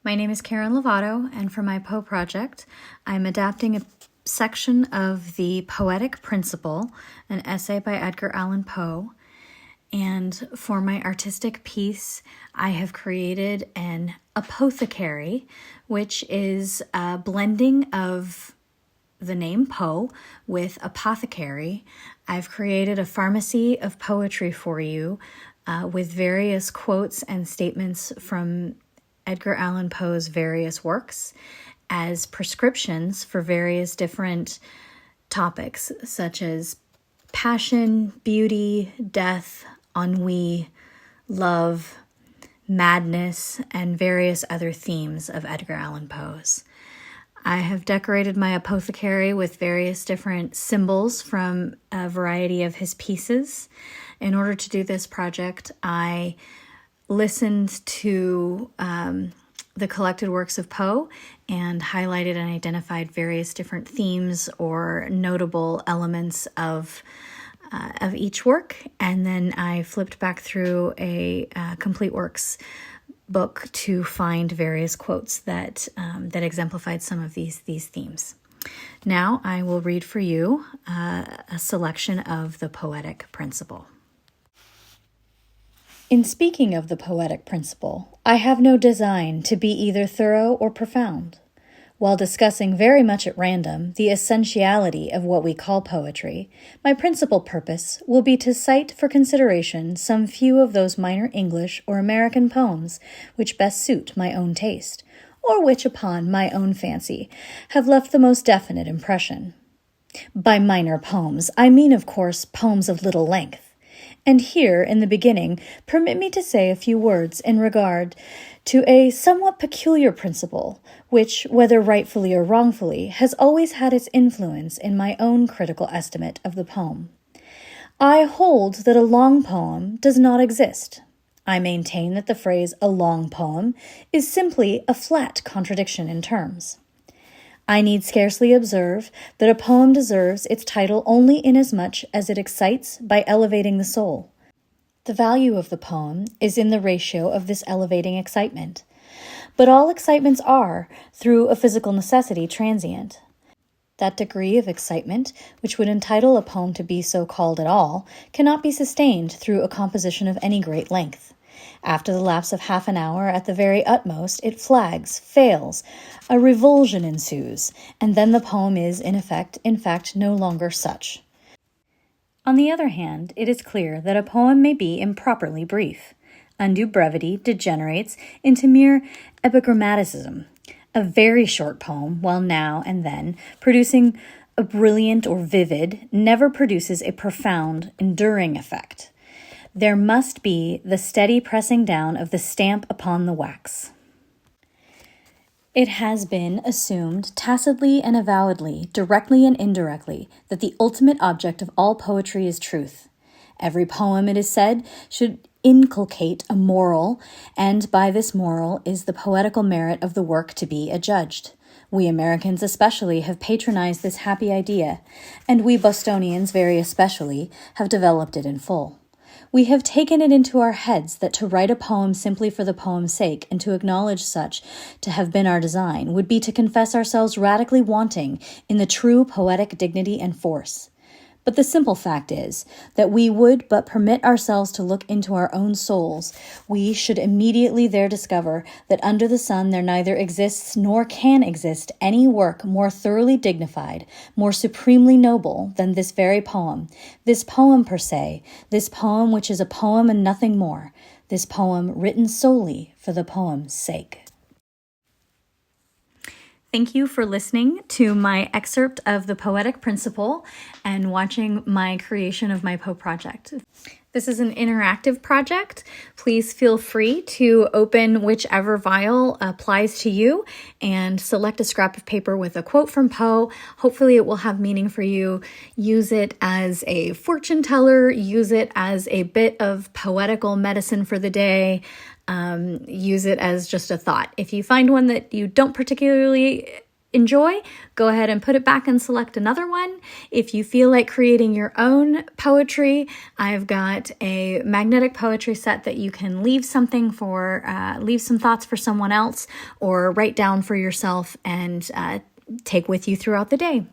My name is Karen Lovato, and for my Poe project, I'm adapting a section of the Poetic Principle, an essay by Edgar Allan Poe. And for my artistic piece, I have created an Apoethecary, which is a blending of the name Poe with apothecary. I've created a pharmacy of poetry for you with various quotes and statements from Edgar Allan Poe's various works as prescriptions for various different topics, such as passion, beauty, death, ennui, love, madness, and various other themes of Edgar Allan Poe's. I have decorated my apothecary with various different symbols from a variety of his pieces. In order to do this project, I listened to the collected works of Poe and highlighted and identified various different themes or notable elements of each work, and then I flipped back through a complete works book to find various quotes that exemplified some of these themes. Now I will read for you a selection of the Poetic Principle. In speaking of the Poetic Principle, I have no design to be either thorough or profound. While discussing very much at random the essentiality of what we call poetry, my principal purpose will be to cite for consideration some few of those minor English or American poems which best suit my own taste, or which, upon my own fancy, have left the most definite impression. By minor poems, I mean, of course, poems of little length. And here, in the beginning, permit me to say a few words in regard to a somewhat peculiar principle, which, whether rightfully or wrongfully, has always had its influence in my own critical estimate of the poem. I hold that a long poem does not exist. I maintain that the phrase "a long poem" is simply a flat contradiction in terms. I need scarcely observe that a poem deserves its title only inasmuch as it excites by elevating the soul. The value of the poem is in the ratio of this elevating excitement. But all excitements are, through a physical necessity, transient. That degree of excitement, which would entitle a poem to be so called at all, cannot be sustained through a composition of any great length. After the lapse of half an hour, at the very utmost, it flags, fails, a revulsion ensues, and then the poem is, in fact, no longer such. On the other hand, it is clear that a poem may be improperly brief. Undue brevity degenerates into mere epigrammaticism. A very short poem, while now and then producing a brilliant or vivid, never produces a profound, enduring effect. There must be the steady pressing down of the stamp upon the wax. It has been assumed tacitly and avowedly, directly and indirectly, that the ultimate object of all poetry is truth. Every poem, it is said, should inculcate a moral, and by this moral is the poetical merit of the work to be adjudged. We Americans especially have patronized this happy idea, and we Bostonians very especially have developed it in full. We have taken it into our heads that to write a poem simply for the poem's sake and to acknowledge such to have been our design would be to confess ourselves radically wanting in the true poetic dignity and force. But the simple fact is that we would but permit ourselves to look into our own souls, we should immediately there discover that under the sun there neither exists nor can exist any work more thoroughly dignified, more supremely noble than this very poem, this poem per se, this poem which is a poem and nothing more, this poem written solely for the poem's sake. Thank you for listening to my excerpt of the Poetic Principle and watching my creation of my Poe project. This is an interactive project. Please feel free to open whichever vial applies to you and select a scrap of paper with a quote from Poe. Hopefully it will have meaning for you. Use it as a fortune teller. Use it as a bit of poetical medicine for the day. Use it as just a thought. If you find one that you don't particularly enjoy, go ahead and put it back and select another one. If you feel like creating your own poetry, I've got a magnetic poetry set that you can leave some thoughts for someone else or write down for yourself and take with you throughout the day.